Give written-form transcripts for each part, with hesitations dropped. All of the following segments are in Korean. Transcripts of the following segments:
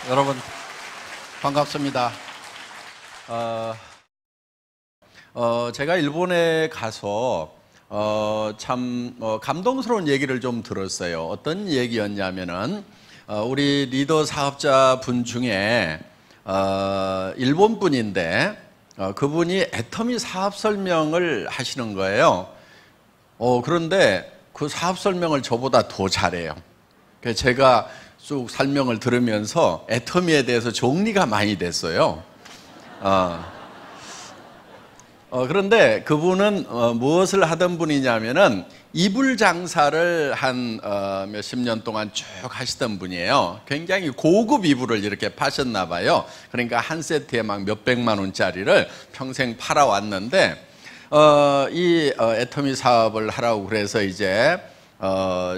여러분 반갑습니다. 제가 일본에 가서 참 감동스러운 얘기를 좀 들었어요. 어떤 얘기였냐면은 우리 리더 사업자 분 중에 일본 분인데 그분이 애터미 사업 설명을 하시는 거예요. 그런데 그 사업 설명을 저보다 더 잘해요. 그래서 제가 쭉 설명을 들으면서 애터미에 대해서 정리가 많이 됐어요. 그런데 그분은 무엇을 하던 분이냐면은 이불 장사를 한 몇십 년 동안 쭉 하시던 분이에요. 굉장히 고급 이불을 이렇게 파셨나 봐요. 그러니까 한 세트에 막 몇백만 원짜리를 평생 팔아왔는데 이 애터미 사업을 하라고 그래서 이제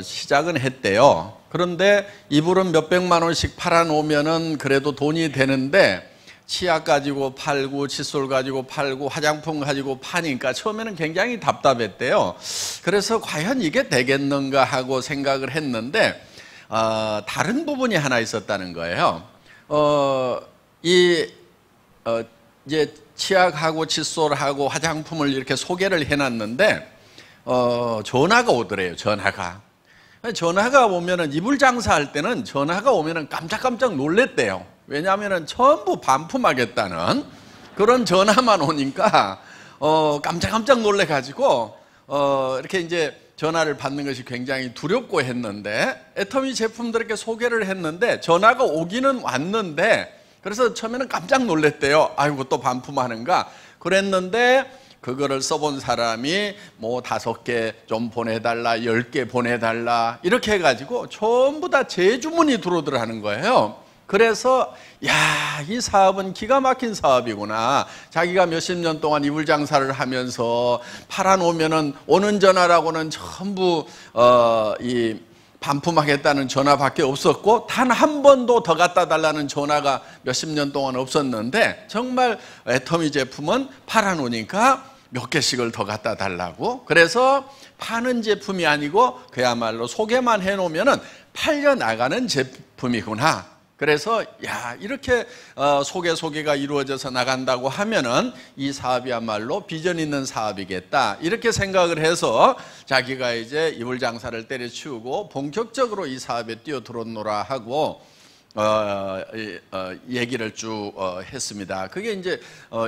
시작은 했대요. 그런데 이불은 몇백만 원씩 팔아놓으면은 그래도 돈이 되는데 치약 가지고 팔고 칫솔 가지고 팔고 화장품 가지고 파니까 처음에는 굉장히 답답했대요. 그래서 과연 이게 되겠는가 하고 생각을 했는데 다른 부분이 하나 있었다는 거예요. 이제 치약하고 칫솔하고 화장품을 이렇게 소개를 해놨는데 전화가 오더래요. 전화가 오면은 이불 장사할 때는 전화가 오면은 깜짝깜짝 놀랬대요. 왜냐하면은 전부 반품하겠다는 그런 전화만 오니까 깜짝깜짝 놀래가지고 이렇게 이제 전화를 받는 것이 굉장히 두렵고 했는데 애터미 제품들 이렇게 소개를 했는데 전화가 오기는 왔는데 그래서 처음에는 깜짝 놀랬대요. 아이고 또 반품하는가 그랬는데 그거를 써본 사람이 뭐 5개 좀 보내달라 10개 보내달라 이렇게 해가지고 전부 다 재주문이 들어오더라는 거예요. 그래서 이 사업은 기가 막힌 사업이구나. 자기가 몇십 년 동안 이불 장사를 하면서 팔아놓으면은 오는 전화라고는 전부 이 반품하겠다는 전화밖에 없었고 단 한 번도 더 갖다 달라는 전화가 몇십 년 동안 없었는데 정말 애터미 제품은 팔아놓으니까 몇 개씩을 더 갖다 달라고. 그래서 파는 제품이 아니고 그야말로 소개만 해놓으면은 팔려 나가는 제품이구나. 그래서 이렇게 소개가 이루어져서 나간다고 하면은 이 사업이야말로 비전 있는 사업이겠다 이렇게 생각을 해서 자기가 이제 이불 장사를 때려치우고 본격적으로 이 사업에 뛰어들었노라 하고 얘기를 쭉 했습니다. 그게 이제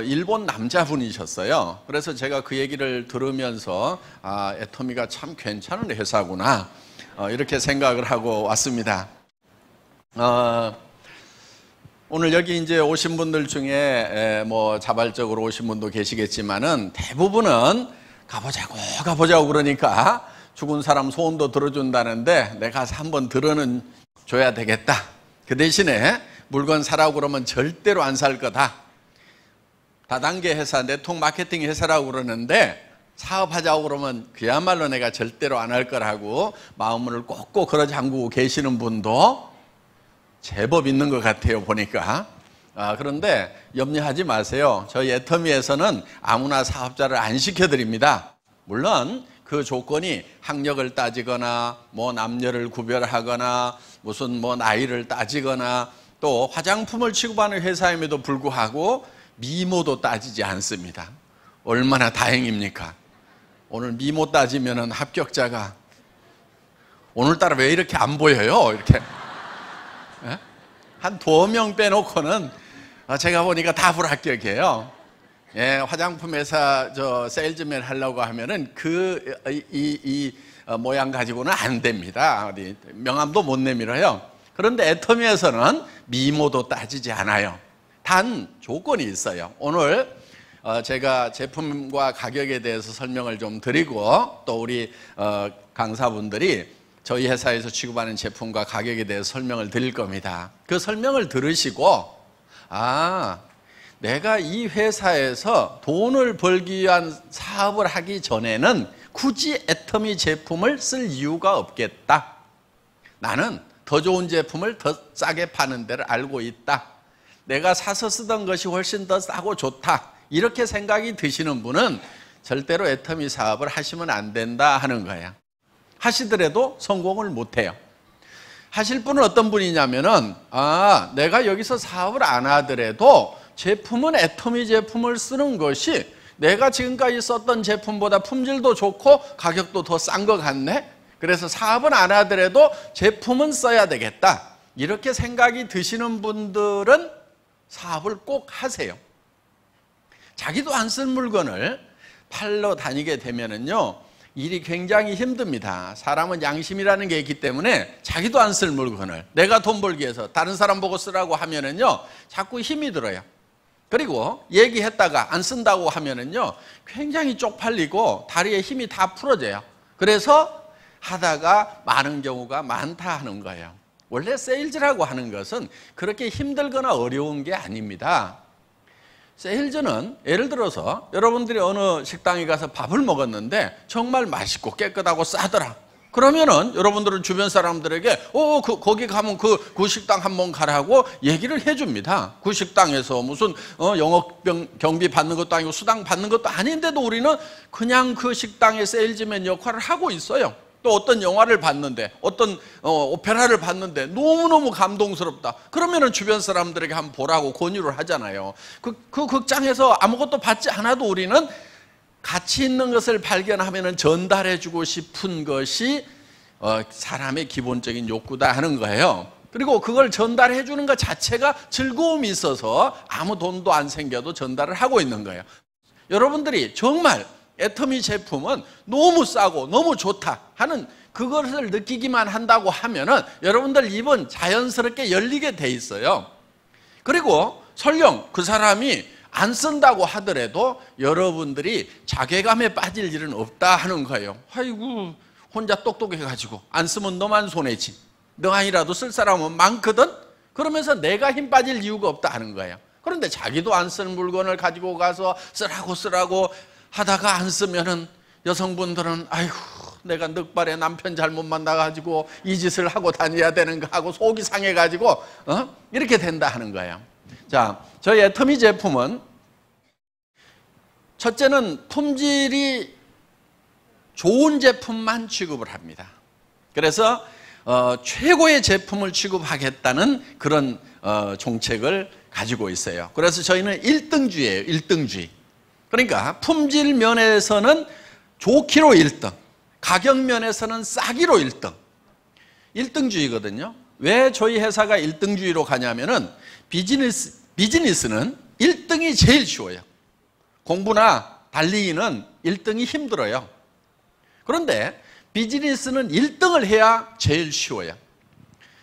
일본 남자분이셨어요. 그래서 제가 그 얘기를 들으면서 애터미가 참 괜찮은 회사구나 이렇게 생각을 하고 왔습니다. 오늘 여기 이제 오신 분들 중에 뭐 자발적으로 오신 분도 계시겠지만은 대부분은 가보자고 그러니까 죽은 사람 소원도 들어준다는데 내가 가서 한번 들어는 줘야 되겠다. 그 대신에 물건 사라고 그러면 절대로 안 살 거다. 다단계 회사, 네트워크 마케팅 회사라고 그러는데 사업하자고 그러면 그야말로 내가 절대로 안 할 거라고 마음을 꼭꼭 걸어 잠그고 계시는 분도 제법 있는 것 같아요 보니까. 그런데 염려하지 마세요. 저희 애터미에서는 아무나 사업자를 안 시켜드립니다. 물론 그 조건이 학력을 따지거나 뭐 남녀를 구별하거나 무슨 뭐 나이를 따지거나 또 화장품을 취급하는 회사임에도 불구하고 미모도 따지지 않습니다. 얼마나 다행입니까? 오늘 미모 따지면은 합격자가 오늘따라 왜 이렇게 안 보여요? 이렇게 한 2명 빼놓고는 제가 보니까 다 불합격이에요. 화장품 회사 세일즈맨 하려고 하면은 이 모양 가지고는 안 됩니다. 명함도 못 내밀어요. 그런데 애터미에서는 미모도 따지지 않아요. 단 조건이 있어요. 오늘 제가 제품과 가격에 대해서 설명을 좀 드리고 또 우리 강사분들이 저희 회사에서 취급하는 제품과 가격에 대해서 설명을 드릴 겁니다. 그 설명을 들으시고 내가 이 회사에서 돈을 벌기 위한 사업을 하기 전에는 굳이 애터미 제품을 쓸 이유가 없겠다. 나는 더 좋은 제품을 더 싸게 파는 데를 알고 있다. 내가 사서 쓰던 것이 훨씬 더 싸고 좋다. 이렇게 생각이 드시는 분은 절대로 애터미 사업을 하시면 안 된다 하는 거야. 하시더라도 성공을 못해요. 하실 분은 어떤 분이냐면은, 내가 여기서 사업을 안 하더라도 제품은 애터미 제품을 쓰는 것이 내가 지금까지 썼던 제품보다 품질도 좋고 가격도 더 싼 것 같네. 그래서 사업은 안 하더라도 제품은 써야 되겠다. 이렇게 생각이 드시는 분들은 사업을 꼭 하세요. 자기도 안 쓴 물건을 팔러 다니게 되면은요, 일이 굉장히 힘듭니다. 사람은 양심이라는 게 있기 때문에 자기도 안 쓸 물건을 내가 돈 벌기 위해서 다른 사람 보고 쓰라고 하면은요, 자꾸 힘이 들어요. 그리고 얘기했다가 안 쓴다고 하면은요, 굉장히 쪽팔리고 다리에 힘이 다 풀어져요. 그래서 하다가 많은 경우가 많다 하는 거예요. 원래 세일즈라고 하는 것은 그렇게 힘들거나 어려운 게 아닙니다. 세일즈는 예를 들어서 여러분들이 어느 식당에 가서 밥을 먹었는데 정말 맛있고 깨끗하고 싸더라. 그러면은 여러분들은 주변 사람들에게 거기 가면 그 식당 한번 가라고 얘기를 해줍니다. 그 식당에서 무슨 영업 경비 받는 것도 아니고 수당 받는 것도 아닌데도 우리는 그냥 그 식당의 세일즈맨 역할을 하고 있어요. 또 어떤 영화를 봤는데, 어떤 오페라를 봤는데 너무너무 감동스럽다. 그러면은 주변 사람들에게 한번 보라고 권유를 하잖아요. 그 극장에서 아무것도 받지 않아도 우리는 가치 있는 것을 발견하면은 전달해주고 싶은 것이 사람의 기본적인 욕구다 하는 거예요. 그리고 그걸 전달해주는 것 자체가 즐거움이 있어서 아무 돈도 안 생겨도 전달을 하고 있는 거예요. 여러분들이 정말 애터미 제품은 너무 싸고 너무 좋다 하는 그것을 느끼기만 한다고 하면은 여러분들 입은 자연스럽게 열리게 돼 있어요. 그리고 설령 그 사람이 안 쓴다고 하더라도 여러분들이 자괴감에 빠질 일은 없다 하는 거예요. 아이고, 혼자 똑똑해가지고 안 쓰면 너만 손해지. 너 아니라도 쓸 사람은 많거든? 그러면서 내가 힘 빠질 이유가 없다 하는 거예요. 그런데 자기도 안 쓴 물건을 가지고 가서 쓰라고 하다가 안 쓰면은 여성분들은 아이고, 내가 늑발에 남편 잘못 만나가지고 이 짓을 하고 다녀야 되는가 하고 속이 상해가지고 이렇게 된다 하는 거예요. 자, 저희 애터미 제품은 첫째는 품질이 좋은 제품만 취급을 합니다. 그래서 최고의 제품을 취급하겠다는 그런 정책을 가지고 있어요. 그래서 저희는 1등주의예요. 1등주의. 그러니까 품질 면에서는 좋기로 1등, 가격 면에서는 싸기로 1등. 1등주의거든요. 왜 저희 회사가 1등주의로 가냐면은 비즈니스는 1등이 제일 쉬워요. 공부나 달리기는 1등이 힘들어요. 그런데 비즈니스는 1등을 해야 제일 쉬워요.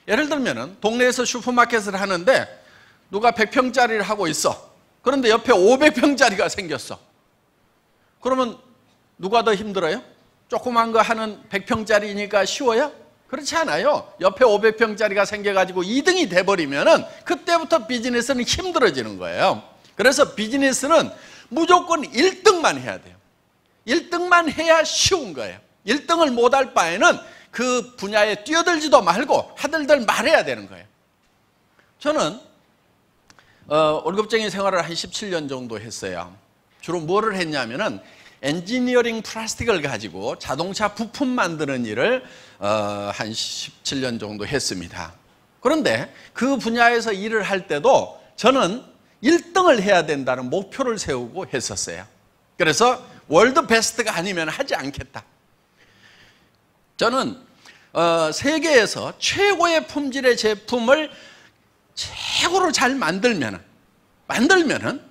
예를 들면은 동네에서 슈퍼마켓을 하는데 누가 100평짜리를 하고 있어. 그런데 옆에 500평짜리가 생겼어. 그러면 누가 더 힘들어요? 조그만 거 하는 100평짜리니까 쉬워요? 그렇지 않아요. 옆에 500평짜리가 생겨가지고 2등이 돼버리면은 그때부터 비즈니스는 힘들어지는 거예요. 그래서 비즈니스는 무조건 1등만 해야 돼요. 1등만 해야 쉬운 거예요. 1등을 못할 바에는 그 분야에 뛰어들지도 말고 하들들 말해야 되는 거예요. 저는 월급쟁이 생활을 한 17년 정도 했어요. 주로 뭐를 했냐면은 엔지니어링 플라스틱을 가지고 자동차 부품 만드는 일을 한 17년 정도 했습니다. 그런데 그 분야에서 일을 할 때도 저는 1등을 해야 된다는 목표를 세우고 했었어요. 그래서 월드 베스트가 아니면 하지 않겠다. 저는 세계에서 최고의 품질의 제품을 최고로 잘 만들면은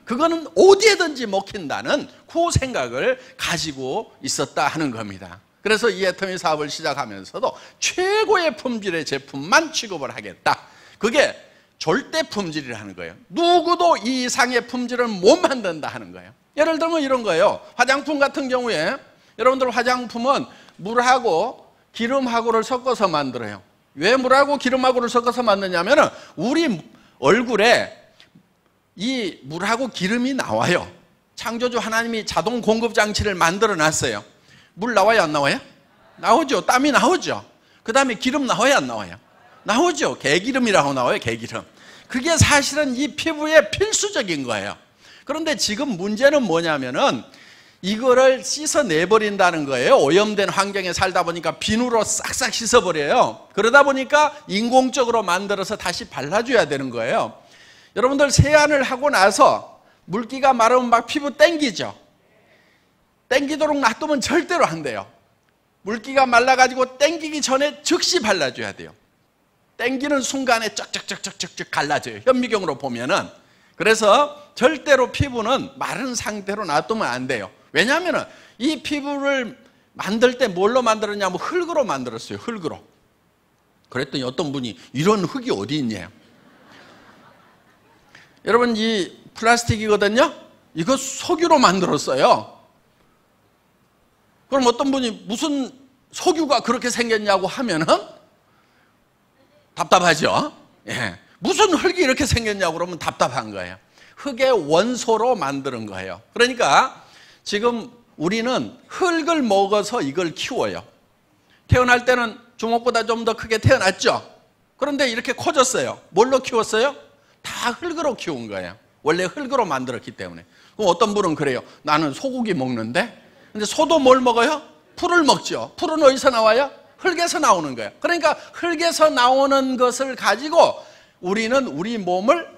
그거는 어디에든지 먹힌다는 그 생각을 가지고 있었다 하는 겁니다. 그래서 이 애터미 사업을 시작하면서도 최고의 품질의 제품만 취급을 하겠다. 그게 절대 품질이라는 거예요. 누구도 이 이상의 품질을 못 만든다 하는 거예요. 예를 들면 이런 거예요. 화장품 같은 경우에 여러분들 화장품은 물하고 기름하고를 섞어서 만들어요. 왜 물하고 기름하고를 섞어서 만드냐면은 우리 얼굴에 이 물하고 기름이 나와요. 창조주 하나님이 자동 공급 장치를 만들어 놨어요. 물 나와요, 안 나와요? 나오죠. 땀이 나오죠. 그 다음에 기름 나와요, 안 나와요? 나오죠. 개기름이라고 나와요, 개기름. 그게 사실은 이 피부에 필수적인 거예요. 그런데 지금 문제는 뭐냐면은 이거를 씻어내버린다는 거예요. 오염된 환경에 살다 보니까 비누로 싹싹 씻어버려요. 그러다 보니까 인공적으로 만들어서 다시 발라줘야 되는 거예요. 여러분들 세안을 하고 나서 물기가 마르면 막 피부 땡기죠. 땡기도록 놔두면 절대로 안 돼요. 물기가 말라가지고 땡기기 전에 즉시 발라줘야 돼요. 땡기는 순간에 쩍쩍쩍쩍쩍 갈라져요. 현미경으로 보면은. 그래서 절대로 피부는 마른 상태로 놔두면 안 돼요. 왜냐하면 이 피부를 만들 때 뭘로 만들었냐면 흙으로 만들었어요. 흙으로. 그랬더니 어떤 분이 이런 흙이 어디 있냐. 여러분, 이 플라스틱이거든요. 이거 석유로 만들었어요. 그럼 어떤 분이 무슨 석유가 그렇게 생겼냐고 하면은 답답하죠. 예. 무슨 흙이 이렇게 생겼냐고 그러면 답답한 거예요. 흙의 원소로 만드는 거예요. 그러니까 지금 우리는 흙을 먹어서 이걸 키워요. 태어날 때는 주먹보다 좀 더 크게 태어났죠. 그런데 이렇게 커졌어요. 뭘로 키웠어요? 다 흙으로 키운 거예요. 원래 흙으로 만들었기 때문에. 그럼 어떤 분은 그래요. 나는 소고기 먹는데, 근데 소도 뭘 먹어요? 풀을 먹죠. 풀은 어디서 나와요? 흙에서 나오는 거예요. 그러니까 흙에서 나오는 것을 가지고 우리는 우리 몸을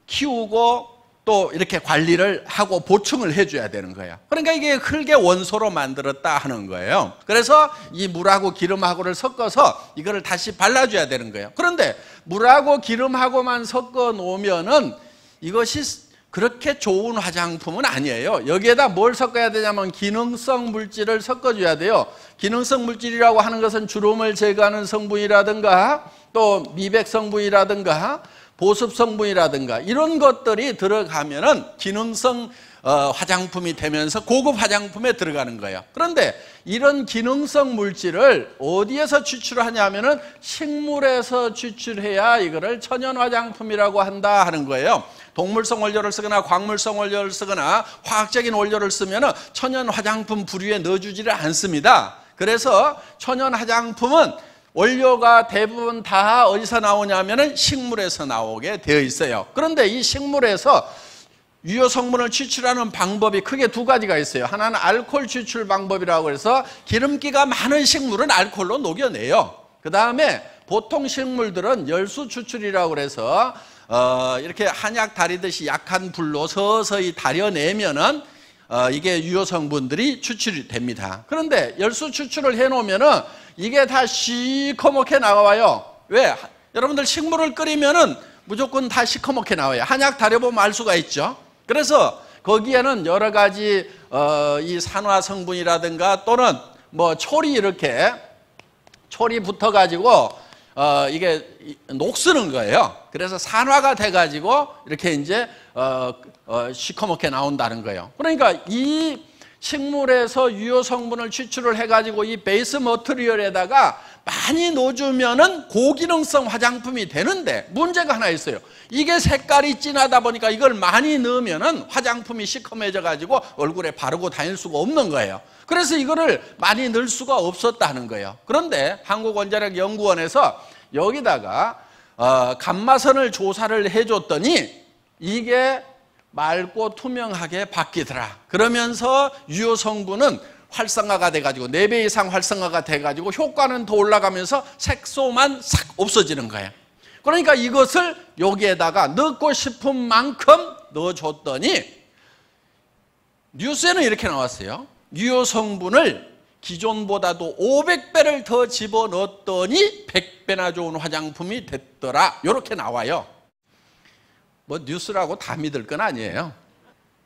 키우고 또 이렇게 관리를 하고 보충을 해줘야 되는 거예요. 그러니까 이게 흙의 원소로 만들었다 하는 거예요. 그래서 이 물하고 기름하고를 섞어서 이거를 다시 발라줘야 되는 거예요. 그런데 물하고 기름하고만 섞어 놓으면은 이것이 그렇게 좋은 화장품은 아니에요. 여기에다 뭘 섞어야 되냐면 기능성 물질을 섞어줘야 돼요. 기능성 물질이라고 하는 것은 주름을 제거하는 성분이라든가 또 미백 성분이라든가 보습 성분이라든가 이런 것들이 들어가면은 기능성 화장품이 되면서 고급 화장품에 들어가는 거예요. 그런데 이런 기능성 물질을 어디에서 추출하냐면은 식물에서 추출해야 이거를 천연 화장품이라고 한다 하는 거예요. 동물성 원료를 쓰거나 광물성 원료를 쓰거나 화학적인 원료를 쓰면은 천연 화장품 부류에 넣어주지를 않습니다. 그래서 천연 화장품은 원료가 대부분 다 어디서 나오냐면은 식물에서 나오게 되어 있어요. 그런데 이 식물에서 유효 성분을 추출하는 방법이 크게 두 가지가 있어요. 하나는 알코올 추출 방법이라고 해서 기름기가 많은 식물은 알코올로 녹여내요. 그 다음에 보통 식물들은 열수 추출이라고 해서 이렇게 한약 다리듯이 약한 불로 서서히 다려내면은 이게 유효 성분들이 추출이 됩니다. 그런데 열수 추출을 해놓으면은 이게 다 시커멓게 나와요. 왜? 여러분들 식물을 끓이면은 무조건 다 시커멓게 나와요. 한약 다려보면 알 수가 있죠. 그래서 거기에는 여러 가지 이 산화 성분이라든가 또는 뭐 촐이 이렇게 촐이 붙어가지고 이게 녹쓰는 거예요. 그래서 산화가 돼가지고 이렇게 이제 시커멓게 나온다는 거예요. 그러니까 이 식물에서 유효 성분을 추출을 해가지고 이 베이스 머티리얼에다가 많이 넣어주면은 고기능성 화장품이 되는데 문제가 하나 있어요. 이게 색깔이 진하다 보니까 이걸 많이 넣으면은 화장품이 시커매져가지고 얼굴에 바르고 다닐 수가 없는 거예요. 그래서 이거를 많이 넣을 수가 없었다는 거예요. 그런데 한국원자력연구원에서 여기다가 감마선을 조사를 해줬더니 이게 맑고 투명하게 바뀌더라. 그러면서 유효 성분은 활성화가 돼가지고 4배 이상 활성화가 돼가지고 효과는 더 올라가면서 색소만 싹 없어지는 거예요. 그러니까 이것을 여기에다가 넣고 싶은 만큼 넣어줬더니 뉴스에는 이렇게 나왔어요. 유효 성분을 기존보다도 500배를 더 집어넣었더니 100배나 좋은 화장품이 됐더라. 이렇게 나와요. 뭐 뉴스라고 다 믿을 건 아니에요.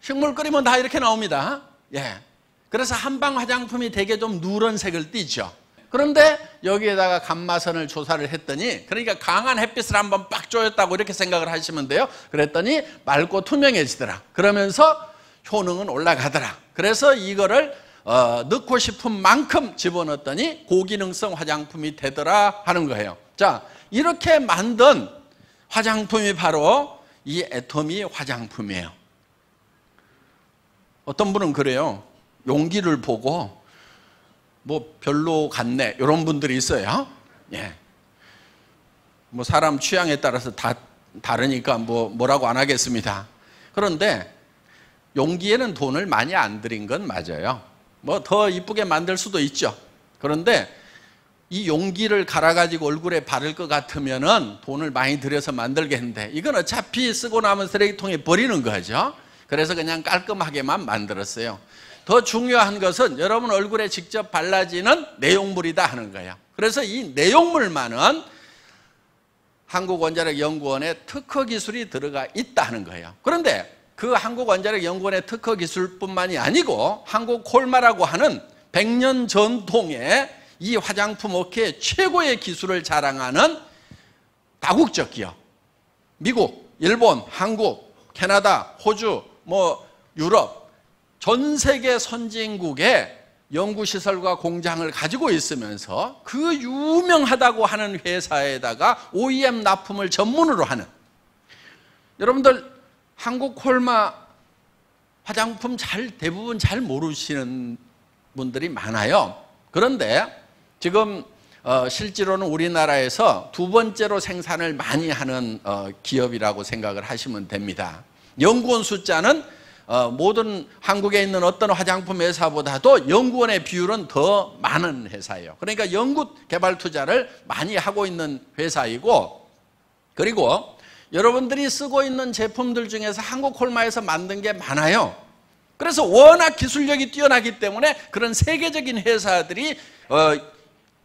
식물 끓이면 다 이렇게 나옵니다. 예. 그래서 한방 화장품이 되게 좀 누런색을 띠죠. 그런데 여기에다가 감마선을 조사를 했더니 그러니까 강한 햇빛을 한번 빡 쬐었다고 이렇게 생각을 하시면 돼요. 그랬더니 맑고 투명해지더라. 그러면서 효능은 올라가더라. 그래서 이거를 넣고 싶은 만큼 집어넣었더니 고기능성 화장품이 되더라 하는 거예요. 자, 이렇게 만든 화장품이 바로 이 애터미 화장품이에요. 어떤 분은 그래요. 용기를 보고 뭐 별로 같네 이런 분들이 있어요. 예. 뭐 사람 취향에 따라서 다 다르니까 뭐라고 안 하겠습니다. 그런데 용기에는 돈을 많이 안 들인 건 맞아요. 뭐 더 이쁘게 만들 수도 있죠. 그런데 이 용기를 갈아가지고 얼굴에 바를 것 같으면은 돈을 많이 들여서 만들겠는데 이건 어차피 쓰고 나면 쓰레기통에 버리는 거죠. 그래서 그냥 깔끔하게만 만들었어요. 더 중요한 것은 여러분 얼굴에 직접 발라지는 내용물이다 하는 거예요. 그래서 이 내용물만은 한국원자력연구원의 특허 기술이 들어가 있다 하는 거예요. 그런데 그 한국원자력연구원의 특허 기술뿐만이 아니고 한국콜마라고 하는 100년 전통의 이 화장품 업계의 최고의 기술을 자랑하는 다국적 기업, 미국, 일본, 한국, 캐나다, 호주, 유럽, 전 세계 선진국의 연구시설과 공장을 가지고 있으면서 그 유명하다고 하는 회사에다가 OEM 납품을 전문으로 하는, 여러분들 한국콜마 화장품 대부분 잘 모르시는 분들이 많아요. 그런데 지금 실제로는 우리나라에서 두 번째로 생산을 많이 하는 기업이라고 생각을 하시면 됩니다. 연구원 숫자는 모든 한국에 있는 어떤 화장품 회사보다도 연구원의 비율은 더 많은 회사예요. 그러니까 연구 개발 투자를 많이 하고 있는 회사이고, 그리고 여러분들이 쓰고 있는 제품들 중에서 한국콜마에서 만든 게 많아요. 그래서 워낙 기술력이 뛰어나기 때문에 그런 세계적인 회사들이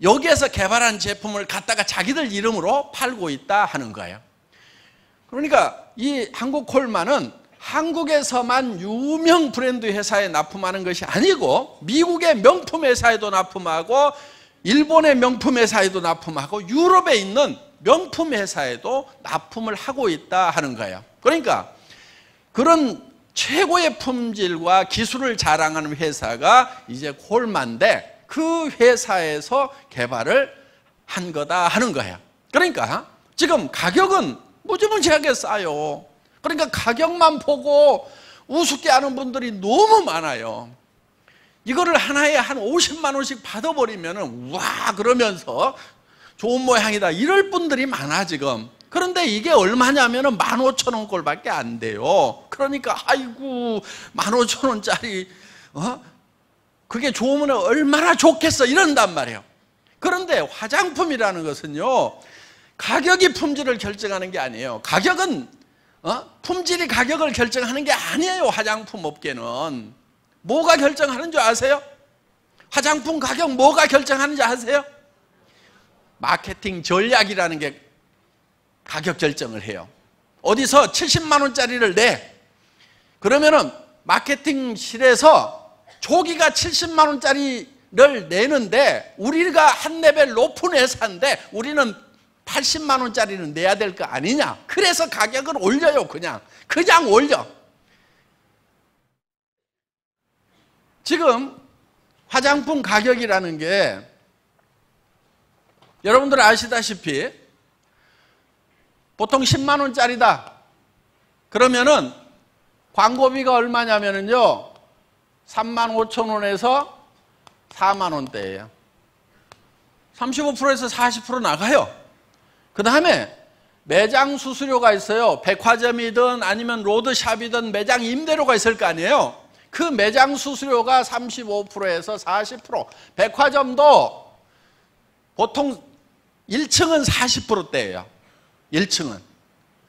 여기에서 개발한 제품을 갖다가 자기들 이름으로 팔고 있다 하는 거예요. 그러니까 이 한국콜마는 한국에서만 유명 브랜드 회사에 납품하는 것이 아니고 미국의 명품 회사에도 납품하고 일본의 명품 회사에도 납품하고 유럽에 있는 명품 회사에도 납품을 하고 있다 하는 거예요. 그러니까 그런 최고의 품질과 기술을 자랑하는 회사가 이제 콜마인데 그 회사에서 개발을 한 거다 하는 거예요. 그러니까 지금 가격은 무지무지하게 싸요. 그러니까 가격만 보고 우습게 하는 분들이 너무 많아요. 이거를 하나에 한 50만 원씩 받아버리면 와 그러면서 좋은 모양이다 이럴 분들이 많아 지금. 그런데 이게 얼마냐면 15,000원 꼴밖에 안 돼요. 그러니까 아이고 15,000원짜리 그게 좋으면 얼마나 좋겠어 이런단 말이에요. 그런데 화장품이라는 것은요 가격이 품질을 결정하는 게 아니에요. 가격은 품질이 가격을 결정하는 게 아니에요. 화장품 업계는 뭐가 결정하는 줄 아세요? 화장품 가격 뭐가 결정하는지 아세요? 마케팅 전략이라는 게 가격 결정을 해요. 어디서 70만 원짜리를 내. 그러면은 마케팅실에서 조기가 70만 원짜리를 내는데 우리가 한 레벨 높은 회사인데 우리는 80만 원짜리는 내야 될 거 아니냐. 그래서 가격을 올려요. 그냥 올려. 지금 화장품 가격이라는 게 여러분들 아시다시피 보통 10만 원짜리다. 그러면은 광고비가 얼마냐면요 35,000원에서 4만 원대예요. 35%에서 40% 나가요. 그 다음에 매장 수수료가 있어요. 백화점이든 아니면 로드샵이든 매장 임대료가 있을 거 아니에요. 그 매장 수수료가 35%에서 40%. 백화점도 보통 1층은 40%대예요. 1층은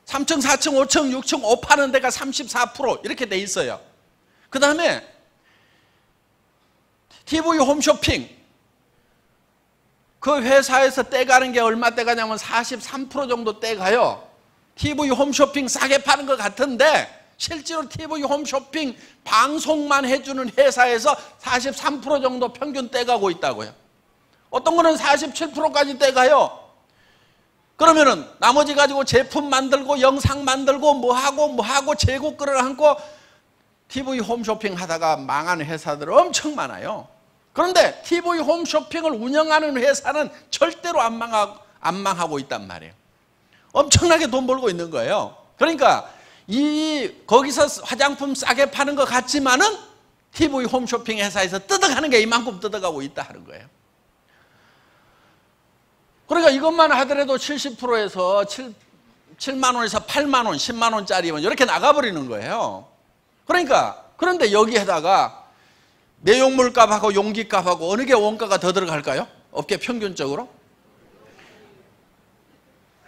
3층, 4층, 5층, 6층 옷 파는 데가 34% 이렇게 돼 있어요. 그 다음에 TV 홈쇼핑 그 회사에서 떼가는 게 얼마 떼가냐면 43% 정도 떼가요. TV 홈쇼핑 싸게 파는 것 같은데 실제로 TV 홈쇼핑 방송만 해주는 회사에서 43% 정도 평균 떼가고 있다고요. 어떤 거는 47%까지 떼가요. 그러면은 나머지 가지고 제품 만들고 영상 만들고 뭐하고 재고 끌어안고 TV 홈쇼핑 하다가 망한 회사들 엄청 많아요. 그런데 TV 홈쇼핑을 운영하는 회사는 절대로 안 망하고 있단 말이에요. 엄청나게 돈 벌고 있는 거예요. 그러니까 거기서 화장품 싸게 파는 것 같지만은 TV 홈쇼핑 회사에서 뜯어가는 게 이만큼 뜯어가고 있다 하는 거예요. 그러니까 이것만 하더라도 70%에서 7만 원에서 8만 원, 10만 원짜리면 이렇게 나가버리는 거예요. 그러니까 그런데 여기에다가 내용물 값하고 용기 값하고 어느 게 원가가 더 들어갈까요? 업계 평균적으로?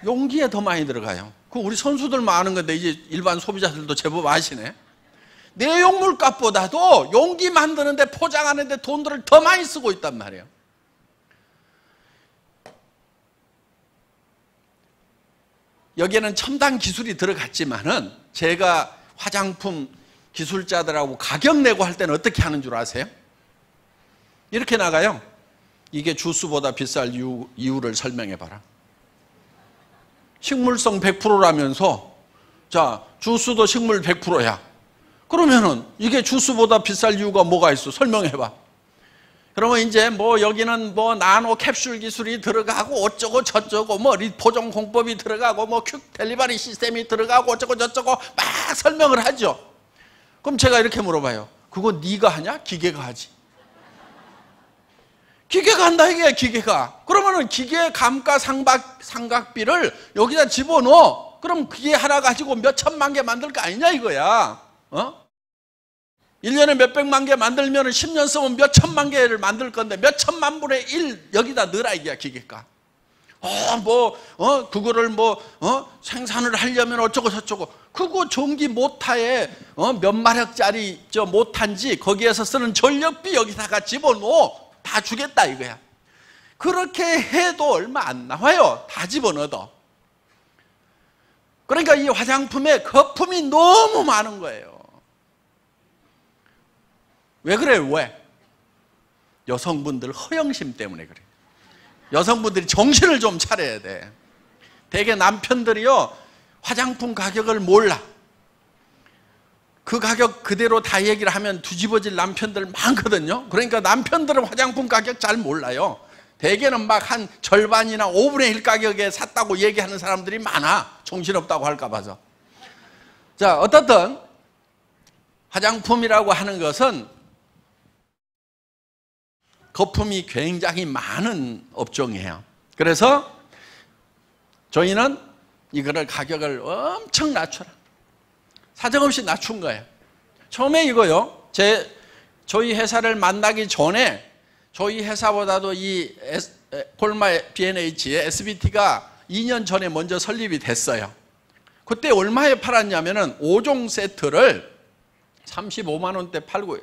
용기에 더 많이 들어가요. 그 우리 선수들만 아는 건데 이제 일반 소비자들도 제법 아시네. 내용물 값보다도 용기 만드는데 포장하는데 돈들을 더 많이 쓰고 있단 말이에요. 여기에는 첨단 기술이 들어갔지만은 제가 화장품 기술자들하고 가격 내고 할 때는 어떻게 하는 줄 아세요? 이렇게 나가요. 이게 주스보다 비쌀 이유를 설명해 봐라. 식물성 100%라면서 자, 주스도 식물 100%야. 그러면은 이게 주스보다 비쌀 이유가 뭐가 있어? 설명해 봐. 그러면 이제 뭐 여기는 뭐 나노 캡슐 기술이 들어가고 어쩌고 저쩌고 뭐 포장 공법이 들어가고 뭐 퀵 델리버리 시스템이 들어가고 어쩌고 저쩌고 막 설명을 하죠. 그럼 제가 이렇게 물어봐요. 그거 네가 하냐? 기계가 하지. 기계가 한다 이게 기계가. 그러면은 기계 감가 삼각비를 여기다 집어넣어. 그럼 기계 하나 가지고 몇 천만 개 만들 거 아니냐 이거야. 1년에 몇백만 개 만들면 10년 쓰면 몇 천만 개를 만들 건데 몇 천만 분의 1 여기다 넣으라 이게 기계가. 그거를 생산을 하려면 어쩌고 저쩌고. 그거 전기 모타에 몇 마력짜리 모타인지 거기에서 쓰는 전력비 여기다가 집어넣어. 다 주겠다 이거야. 그렇게 해도 얼마 안 나와요. 다 집어넣어도. 그러니까 이 화장품에 거품이 너무 많은 거예요. 왜 그래요? 왜? 여성분들 허영심 때문에 그래요. 여성분들이 정신을 좀 차려야 돼. 대개 남편들이요 화장품 가격을 몰라. 그 가격 그대로 다 얘기를 하면 뒤집어질 남편들 많거든요. 그러니까 남편들은 화장품 가격 잘 몰라요. 대개는 막 한 절반이나 5분의 1 가격에 샀다고 얘기하는 사람들이 많아. 정신없다고 할까 봐서. 자, 어떻든 화장품이라고 하는 것은 거품이 굉장히 많은 업종이에요. 그래서 저희는 이거를 가격을 엄청 낮춰라. 사정없이 낮춘 거예요. 처음에 이거요. 저희 회사를 만나기 전에 저희 회사보다도 이 콜마 B&H의 SBT가 2년 전에 먼저 설립이 됐어요. 그때 얼마에 팔았냐면은 5종 세트를 35만 원대 팔고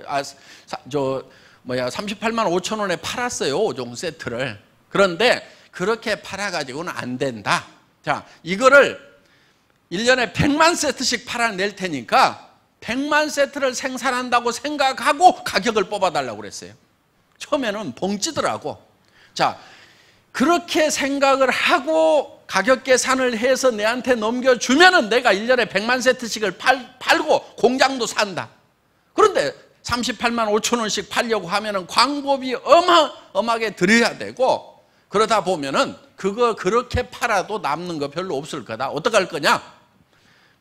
38만 5천 원에 팔았어요. 5종 세트를. 그런데 그렇게 팔아가지고는 안 된다. 자, 이거를 1년에 100만 세트씩 팔아낼 테니까 100만 세트를 생산한다고 생각하고 가격을 뽑아달라고 그랬어요. 처음에는 벙찌더라고. 자, 그렇게 생각을 하고 가격 계산을 해서 내한테 넘겨주면은 내가 1년에 100만 세트씩을 팔고 공장도 산다. 그런데 38만 5천 원씩 팔려고 하면은 광고비 어마어마하게 들여야 되고, 그러다 보면은 그거 그렇게 팔아도 남는 거 별로 없을 거다. 어떡할 거냐?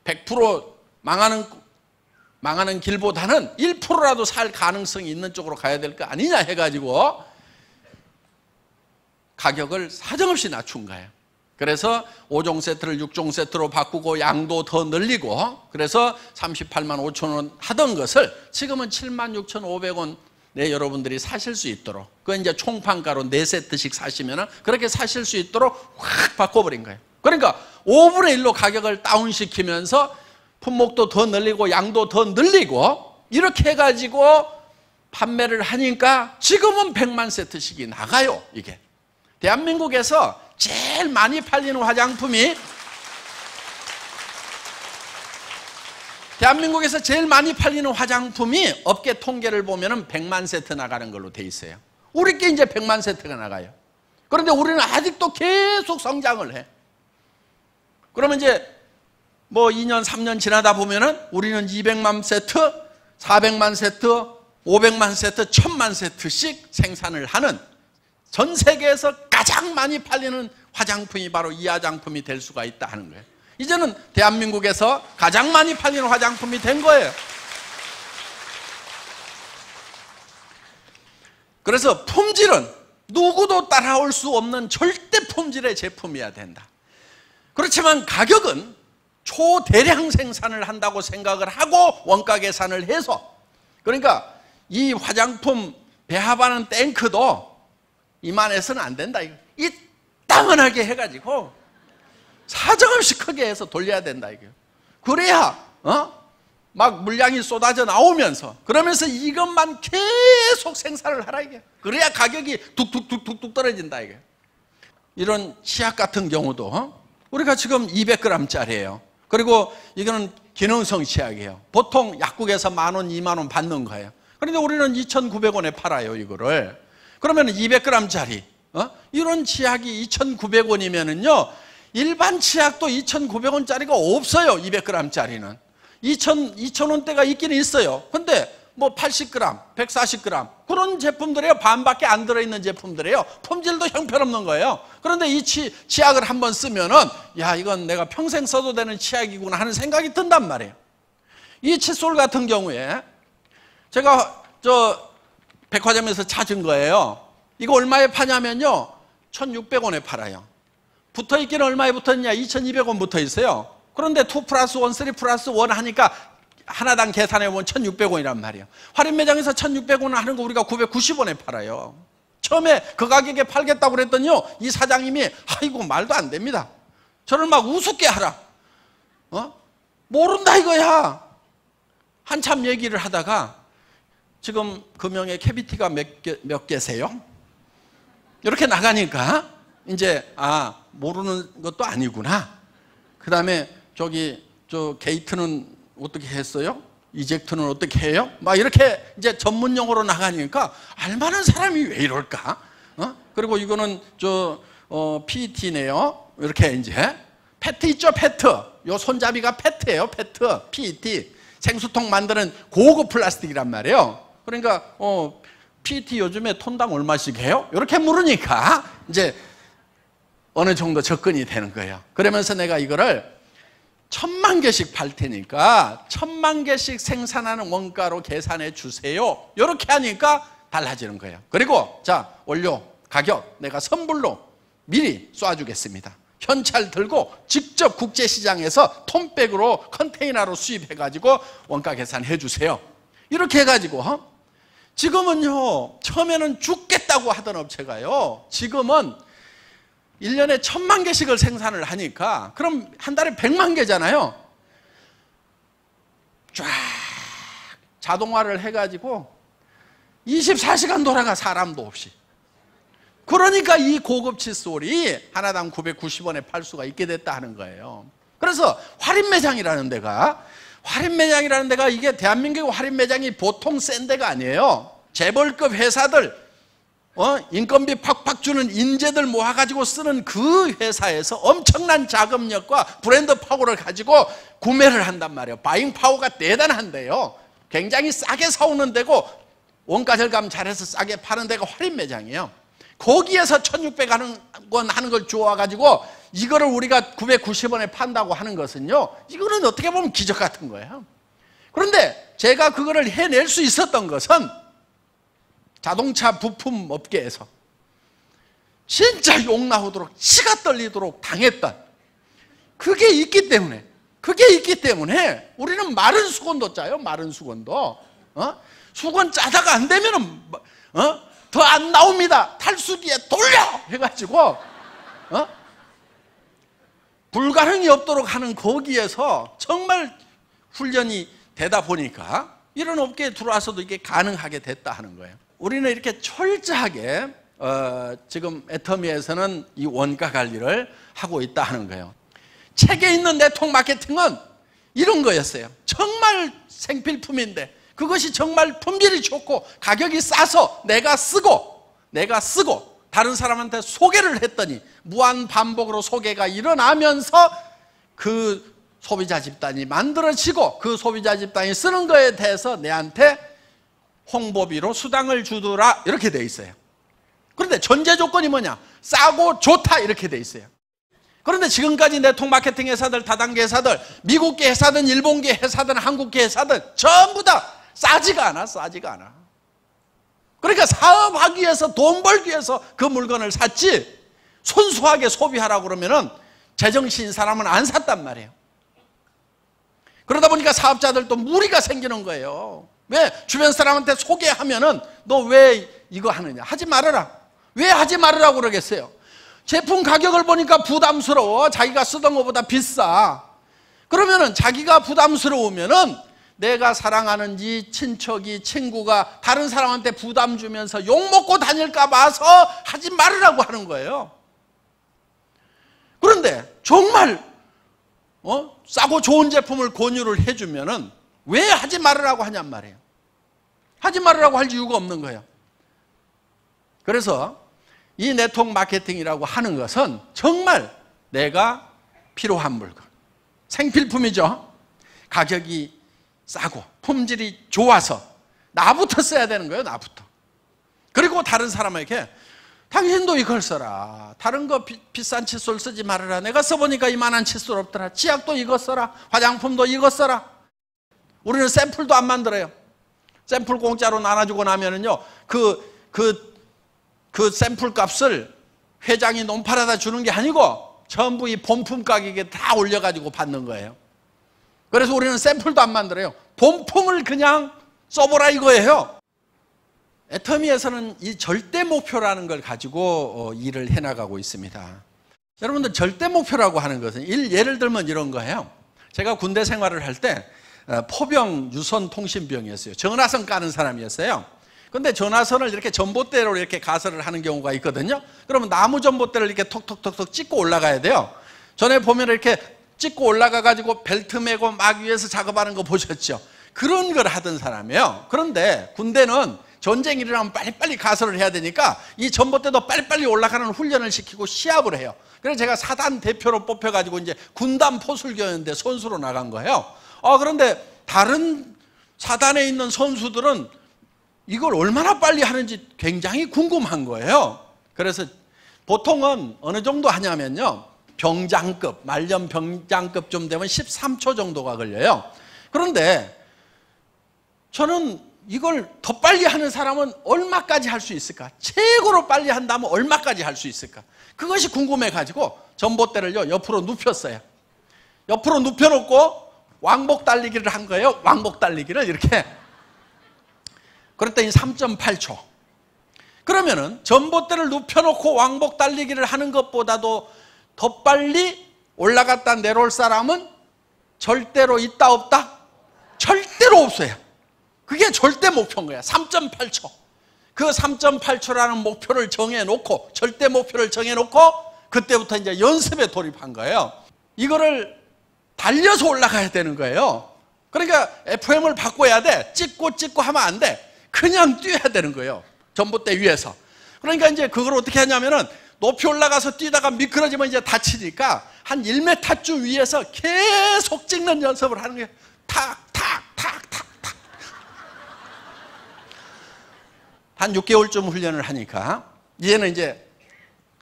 100% 망하는 길보다는 1%라도 살 가능성이 있는 쪽으로 가야 될 거 아니냐 해가지고 가격을 사정없이 낮춘 거예요. 그래서 5종 세트를 6종 세트로 바꾸고 양도 더 늘리고, 그래서 38만 5천 원 하던 것을 지금은 7만 6,500원 내 여러분들이 사실 수 있도록, 그건 이제 총판가로 4세트씩 사시면 그렇게 사실 수 있도록 확 바꿔버린 거예요. 그러니까 5분의 1로 가격을 다운시키면서 품목도 더 늘리고 양도 더 늘리고 이렇게 해가지고 판매를 하니까 지금은 100만 세트씩이 나가요. 이게 대한민국에서 제일 많이 팔리는 화장품이, 대한민국에서 제일 많이 팔리는 화장품이 업계 통계를 보면 100만 세트 나가는 걸로 돼 있어요. 우리께 이제 100만 세트가 나가요. 그런데 우리는 아직도 계속 성장을 해. 그러면 이제 뭐 2년 3년 지나다 보면은 우리는 200만 세트, 400만 세트, 500만 세트, 1000만 세트씩 생산을 하는, 전 세계에서 가장 많이 팔리는 화장품이 바로 이 화장품이 될 수가 있다 하는 거예요. 이제는 대한민국에서 가장 많이 팔리는 화장품이 된 거예요. 그래서 품질은 누구도 따라올 수 없는 절대 품질의 제품이어야 된다. 그렇지만 가격은 초대량 생산을 한다고 생각을 하고 원가 계산을 해서 그러니까 이 화장품 배합하는 탱크도 이만해서는 안 된다. 이따만하게 해가지고 사정없이 크게 해서 돌려야 된다. 그래야 막 물량이 쏟아져 나오면서, 그러면서 이것만 계속 생산을 하라 이게. 그래야 가격이 뚝뚝뚝뚝뚝 떨어진다 이게. 이런 치약 같은 경우도 우리가 지금 200g짜리예요. 그리고 이거는 기능성 치약이에요. 보통 약국에서 10,000원, 20,000원 받는 거예요. 그런데 우리는 2,900원에 팔아요 이거를. 그러면 200g짜리 이런 치약이 2,900원이면은요, 일반 치약도 2,900원짜리가 없어요. 200g짜리는 2,000원대가 있기는 있어요. 근데 뭐 80g, 140g 그런 제품들이에요. 반밖에 안 들어있는 제품들이에요. 품질도 형편없는 거예요. 그런데 이 치약을 한번 쓰면은, 야, 이건 내가 평생 써도 되는 치약이구나 하는 생각이 든단 말이에요. 이 칫솔 같은 경우에 제가 백화점에서 찾은 거예요. 이거 얼마에 파냐면요, 1,600원에 팔아요. 붙어있기는 얼마에 붙어있냐? 2,200원 붙어있어요. 그런데 2+1, 3+1 하니까 하나당 계산해보면 1,600원이란 말이에요. 할인 매장에서 1,600원 하는 거 우리가 990원에 팔아요. 처음에 그 가격에 팔겠다고 그랬더니요, 이 사장님이 아이고 말도 안 됩니다. 저를 막 우습게 하라. 모른다 이거야. 한참 얘기를 하다가, 지금 금형에 캐비티가 몇 개세요? 이렇게 나가니까 이제 모르는 것도 아니구나. 그 다음에 저 게이트는 어떻게 했어요? 이젝트는 어떻게 해요? 막 이렇게 이제 전문 용어로 나가니까 알만한 사람이 왜 이럴까? 그리고 이거는 PET네요. 이렇게 이제 페트 있죠, 페트. 요 손잡이가 페트예요, 페트. PET. 생수통 만드는 고급 플라스틱이란 말이에요. 그러니까 PET 요즘에 톤당 얼마씩 해요? 이렇게 물으니까 이제 어느 정도 접근이 되는 거예요. 그러면서 내가 이거를 1,000만 개씩 팔 테니까 1,000만 개씩 생산하는 원가로 계산해 주세요. 이렇게 하니까 달라지는 거예요. 그리고 자, 원료 가격 내가 선불로 미리 쏴주겠습니다. 현찰 들고 직접 국제시장에서 톤백으로 컨테이너로 수입해가지고 원가 계산해 주세요. 이렇게 해가지고 지금은요, 처음에는 죽겠다고 하던 업체가요, 지금은 1년에 1,000만 개씩을 생산을 하니까, 그럼 한 달에 100만 개잖아요. 쫙 자동화를 해가지고 24시간 돌아가, 사람도 없이. 그러니까 이 고급 칫솔이 하나당 990원에 팔 수가 있게 됐다 하는 거예요. 그래서 할인매장이라는 데가 이게 대한민국 할인매장이 보통 센 데가 아니에요. 재벌급 회사들, 인건비 팍팍 주는 인재들 모아가지고 쓰는 그 회사에서 엄청난 자금력과 브랜드 파워를 가지고 구매를 한단 말이에요. 바잉 파워가 대단한데요, 굉장히 싸게 사오는 데고 원가 절감 잘해서 싸게 파는 데가 할인매장이에요. 거기에서 1,600원 하는 걸 주워가지고 이거를 우리가 990원에 판다고 하는 것은요, 이거는 어떻게 보면 기적 같은 거예요. 그런데 제가 그거를 해낼 수 있었던 것은 자동차 부품 업계에서 진짜 욕 나오도록 치가 떨리도록 당했던 그게 있기 때문에 우리는 마른 수건도 짜요. 마른 수건도 수건 짜다가 안 되면은 더 안 나옵니다. 탈수 뒤에 돌려 해가지고 불가능이 없도록 하는 거기에서 정말 훈련이 되다 보니까 이런 업계에 들어와서도 이게 가능하게 됐다 하는 거예요. 우리는 이렇게 철저하게 지금 애터미에서는 이 원가 관리를 하고 있다 하는 거예요. 책에 있는 네트워크 마케팅은 이런 거였어요. 정말 생필품인데 그것이 정말 품질이 좋고 가격이 싸서 내가 쓰고 다른 사람한테 소개를 했더니 무한 반복으로 소개가 일어나면서 그 소비자 집단이 만들어지고 그 소비자 집단이 쓰는 거에 대해서 내한테 홍보비로 수당을 주더라, 이렇게 돼 있어요. 그런데 전제 조건이 뭐냐? 싸고 좋다, 이렇게 돼 있어요. 그런데 지금까지 네트워크 마케팅 회사들, 다단계 회사들, 미국계 회사든 일본계 회사든 한국계 회사든 전부 다 싸지가 않아. 그러니까 사업하기 위해서, 돈 벌기 위해서 그 물건을 샀지 순수하게 소비하라고 그러면은 제정신인 사람은 안 샀단 말이에요. 그러다 보니까 사업자들도 무리가 생기는 거예요. 왜? 주변 사람한테 소개하면은 너 왜 이거 하느냐? 하지 말아라. 왜 하지 말으라고 그러겠어요? 제품 가격을 보니까 부담스러워. 자기가 쓰던 것보다 비싸. 그러면은 자기가 부담스러우면은 내가 사랑하는 친척이, 친구가 다른 사람한테 부담 주면서 욕먹고 다닐까 봐서 하지 말으라고 하는 거예요. 그런데 정말 싸고 좋은 제품을 권유를 해주면은 왜 하지 말으라고 하냔 말이에요. 하지 말으라고 할 이유가 없는 거예요. 그래서 이 네트워크 마케팅이라고 하는 것은 정말 내가 필요한 물건, 생필품이죠. 가격이 싸고 품질이 좋아서 나부터 써야 되는 거예요. 나부터. 그리고 다른 사람에게 당신도 이걸 써라. 다른 거 비싼 칫솔 쓰지 말아라. 내가 써보니까 이만한 칫솔 없더라. 치약도 이거 써라. 화장품도 이거 써라. 우리는 샘플도 안 만들어요. 샘플 공짜로 나눠주고 나면은요, 그 샘플 값을 회장이 논팔아다 주는 게 아니고 전부 이 본품 가격에 다 올려가지고 받는 거예요. 그래서 우리는 샘플도 안 만들어요. 본품을 그냥 써보라 이거예요. 애터미에서는 이 절대 목표라는 걸 가지고 일을 해나가고 있습니다. 여러분들 절대 목표라고 하는 것은 예를 들면 이런 거예요. 제가 군대 생활을 할 때 포병 유선통신병이었어요. 전화선 까는 사람이었어요. 근데 전화선을 이렇게 전봇대로 이렇게 가설을 하는 경우가 있거든요. 그러면 나무 전봇대를 이렇게 톡톡톡톡 찍고 올라가야 돼요. 전에 보면 이렇게 찍고 올라가 가지고 벨트 메고 막 위에서 작업하는 거 보셨죠? 그런 걸 하던 사람이에요. 그런데 군대는 전쟁이 일어나면 빨리빨리 가설을 해야 되니까 이 전봇대도 빨리빨리 올라가는 훈련을 시키고 시합을 해요. 그래서 제가 사단 대표로 뽑혀가지고 이제 군단 포술교였는데 선수로 나간 거예요. 그런데 다른 사단에 있는 선수들은 이걸 얼마나 빨리 하는지 굉장히 궁금한 거예요. 그래서 보통은 어느 정도 하냐면요, 병장급, 말년 병장급 좀 되면 13초 정도가 걸려요. 그런데 저는 이걸 더 빨리 하는 사람은 얼마까지 할 수 있을까? 최고로 빨리 한다면 얼마까지 할 수 있을까? 그것이 궁금해가지고 전봇대를요 옆으로 눕혔어요. 옆으로 눕혀놓고 왕복 달리기를 한 거예요. 왕복 달리기를 이렇게. 그랬더니 3.8초. 그러면은 전봇대를 눕혀놓고 왕복 달리기를 하는 것보다도 더 빨리 올라갔다 내려올 사람은 절대로 있다 없다? 절대로 없어요. 그게 절대 목표인 거야. 3.8초. 그 3.8초라는 목표를 정해놓고, 절대 목표를 정해놓고 그때부터 이제 연습에 돌입한 거예요. 이거를 달려서 올라가야 되는 거예요. 그러니까 FM을 바꿔야 돼. 찍고 하면 안 돼. 그냥 뛰어야 되는 거예요. 전봇대 위에서. 그러니까 이제 그걸 어떻게 하냐면은 높이 올라가서 뛰다가 미끄러지면 이제 다치니까 한 1m쯤 위에서 계속 찍는 연습을 하는 거예요. 탁. 한 6개월쯤 훈련을 하니까 이제는 이제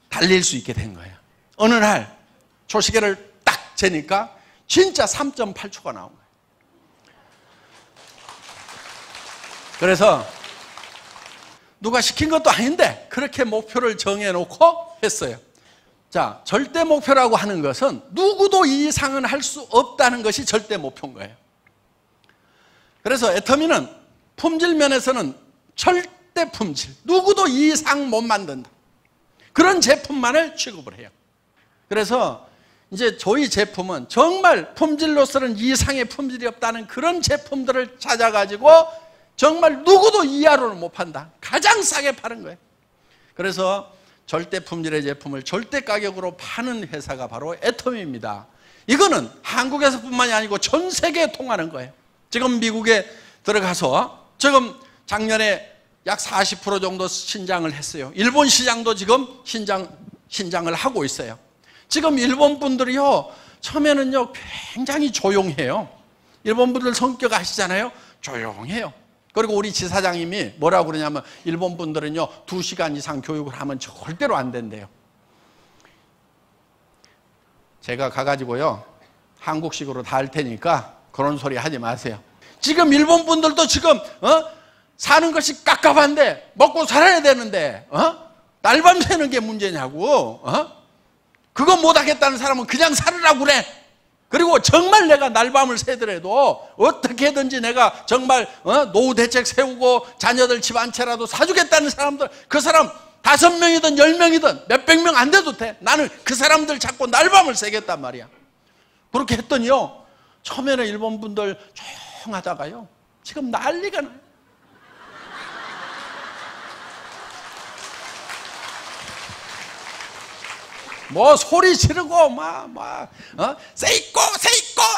달릴 수 있게 된 거예요. 어느 날 조시계를 딱 재니까 진짜 3.8초가 나온 거예요. 그래서 누가 시킨 것도 아닌데 그렇게 목표를 정해놓고 했어요. 자, 절대 목표라고 하는 것은 누구도 이 이상은 할 수 없다는 것이 절대 목표인 거예요. 그래서 애터미는 품질 면에서는 절대 품질, 누구도 이 이상 못 만든다. 그런 제품만을 취급을 해요. 그래서 이제 저희 제품은 정말 품질로서는 이상의 품질이 없다는 그런 제품들을 찾아가지고 정말 누구도 이하로는 못 판다. 가장 싸게 파는 거예요. 그래서 절대 품질의 제품을 절대 가격으로 파는 회사가 바로 애터미입니다. 이거는 한국에서뿐만이 아니고 전 세계에 통하는 거예요. 지금 미국에 들어가서 지금 작년에 약 40% 정도 신장을 했어요. 일본 시장도 지금 신장을 하고 있어요. 지금 일본 분들이요, 처음에는요 굉장히 조용해요. 일본 분들 성격 아시잖아요. 조용해요. 그리고 우리 지사장님이 뭐라고 그러냐면 일본 분들은요 2시간 이상 교육을 하면 절대로 안 된대요. 제가 가가지고요 한국식으로 다 할 테니까 그런 소리 하지 마세요. 지금 일본 분들도 지금 사는 것이 깝깝한데 먹고 살아야 되는데 날밤 새는 게 문제냐고. 그거 못하겠다는 사람은 그냥 살으라고 그래. 그리고 정말 내가 날밤을 새더라도 어떻게든지 내가 정말 노후 대책 세우고 자녀들 집 한 채라도 사주겠다는 사람들, 그 사람 5명이든 10명이든 몇백 명 안 돼도 돼. 나는 그 사람들 잡고 날밤을 새겠단 말이야. 그렇게 했더니요, 처음에는 일본 분들 조용하다가요 지금 난리가 나요. 뭐 소리 지르고 세이코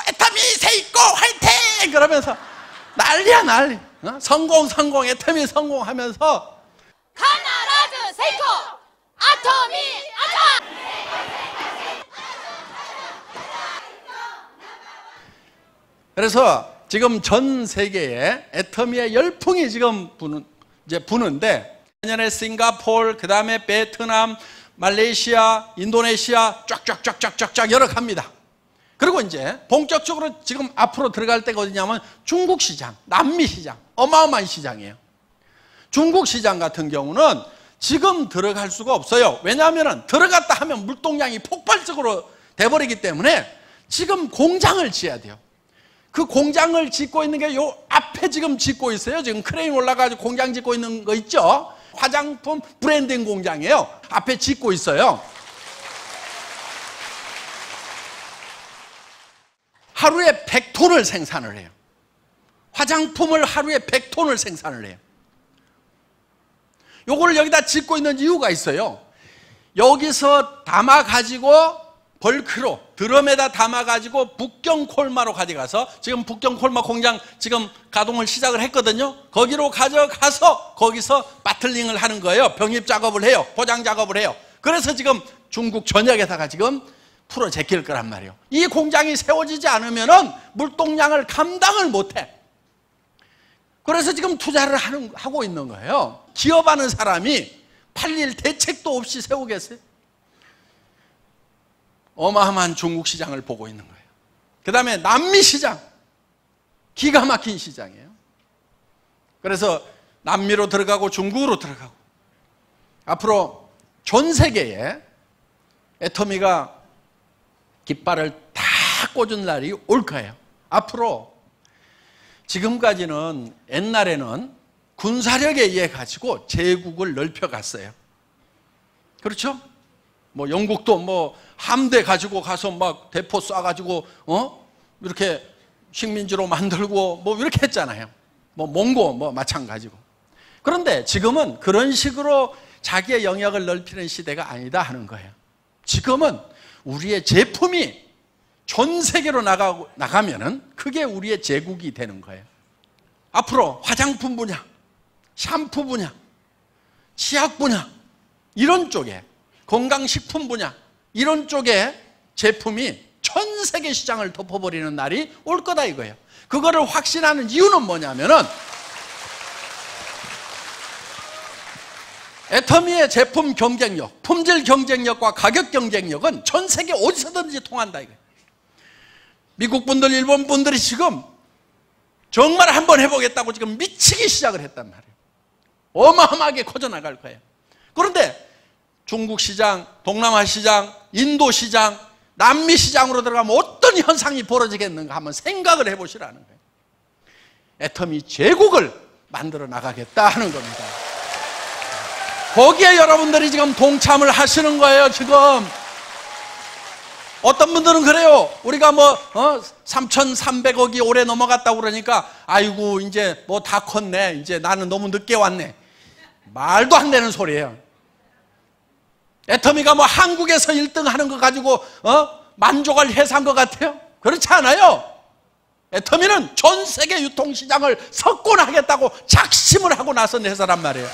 애터미 세이코 화이팅 그러면서 난리야 난리. 성공 애터미 성공하면서 카나라즈 세이코 아토미 아타. 그래서 지금 전 세계에 애터미의 열풍이 지금 부는데, 내년에 싱가포르, 그 다음에 베트남, 말레이시아, 인도네시아 쫙쫙쫙쫙쫙 여러 갑니다. 그리고 이제 본격적으로 지금 앞으로 들어갈 때가 어디냐면 중국 시장, 남미 시장, 어마어마한 시장이에요. 중국 시장 같은 경우는 지금 들어갈 수가 없어요. 왜냐하면 들어갔다 하면 물동량이 폭발적으로 돼버리기 때문에 지금 공장을 지어야 돼요. 그 공장을 짓고 있는 게 요 앞에 지금 짓고 있어요. 지금 크레인 올라가지고 공장 짓고 있는 거 있죠? 화장품 브랜딩 공장이에요. 앞에 짓고 있어요. 하루에 100톤을 생산을 해요. 화장품을 하루에 100톤을 생산을 해요. 요걸 여기다 짓고 있는 이유가 있어요. 여기서 담아가지고 벌크로 드럼에다 담아가지고 북경 콜마로 가져가서, 지금 북경 콜마 공장 지금 가동을 시작을 했거든요. 거기로 가져가서 거기서 바틀링을 하는 거예요. 병입 작업을 해요. 포장 작업을 해요. 그래서 지금 중국 전역에다가 지금 풀어 제낄 거란 말이에요. 이 공장이 세워지지 않으면은 물동량을 감당을 못해. 그래서 지금 투자를 하고 있는 거예요. 기업하는 사람이 팔릴 대책도 없이 세우겠어요? 어마어마한 중국 시장을 보고 있는 거예요. 그 다음에 남미 시장, 기가 막힌 시장이에요. 그래서 남미로 들어가고 중국으로 들어가고, 앞으로 전 세계에 애터미가 깃발을 다 꽂은 날이 올 거예요. 앞으로 지금까지는, 옛날에는 군사력에 의해 가지고 제국을 넓혀갔어요. 그렇죠? 뭐 영국도 뭐 함대 가지고 가서 막 대포 쏴가지고 이렇게 식민지로 만들고 뭐 이렇게 했잖아요. 뭐 몽고 뭐 마찬가지고. 그런데 지금은 그런 식으로 자기의 영역을 넓히는 시대가 아니다 하는 거예요. 지금은 우리의 제품이 전 세계로 나가면은 그게 우리의 제국이 되는 거예요. 앞으로 화장품 분야, 샴푸 분야, 치약 분야, 이런 쪽에, 건강식품 분야, 이런 쪽에 제품이 전 세계 시장을 덮어버리는 날이 올 거다 이거예요. 그거를 확신하는 이유는 뭐냐면은, 애터미의 제품 경쟁력, 품질 경쟁력과 가격 경쟁력은 전 세계 어디서든지 통한다 이거예요. 미국 분들, 일본 분들이 지금 정말 한번 해보겠다고 지금 미치기 시작을 했단 말이에요. 어마어마하게 커져나갈 거예요. 그런데 중국 시장, 동남아 시장, 인도 시장, 남미 시장으로 들어가면 어떤 현상이 벌어지겠는가 한번 생각을 해보시라는 거예요. 애터미 제국을 만들어 나가겠다 하는 겁니다. 거기에 여러분들이 지금 동참을 하시는 거예요. 지금 어떤 분들은 그래요. 우리가 뭐 3,300억이 올해 넘어갔다고 그러니까 아이고 이제 뭐 다 컸네, 이제 나는 너무 늦게 왔네. 말도 안 되는 소리예요. 애터미가 뭐 한국에서 1등 하는 거 가지고 만족할 회사인 것 같아요? 그렇지 않아요. 애터미는 전 세계 유통시장을 석권하겠다고 작심을 하고 나선 회사란 말이에요.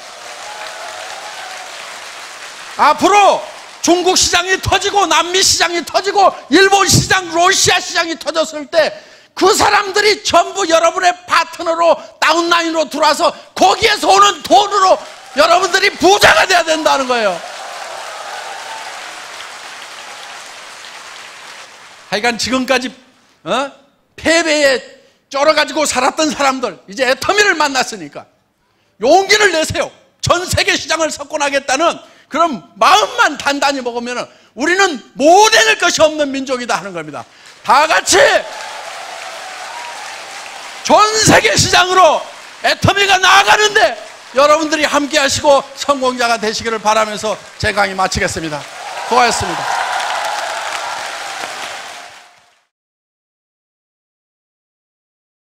앞으로 중국 시장이 터지고 남미 시장이 터지고 일본 시장, 러시아 시장이 터졌을 때 그 사람들이 전부 여러분의 파트너로 다운라인으로 들어와서 거기에서 오는 돈으로 여러분들이 부자가 돼야 된다는 거예요. 하여간 지금까지 패배에 쩔어가지고 살았던 사람들, 이제 애터미를 만났으니까 용기를 내세요. 전 세계 시장을 석권하겠다는 그런 마음만 단단히 먹으면 우리는 못 해낼 것이 없는 민족이다 하는 겁니다. 다 같이 전 세계 시장으로 애터미가 나아가는데 여러분들이 함께 하시고 성공자가 되시기를 바라면서 제 강의 마치겠습니다. 고맙습니다.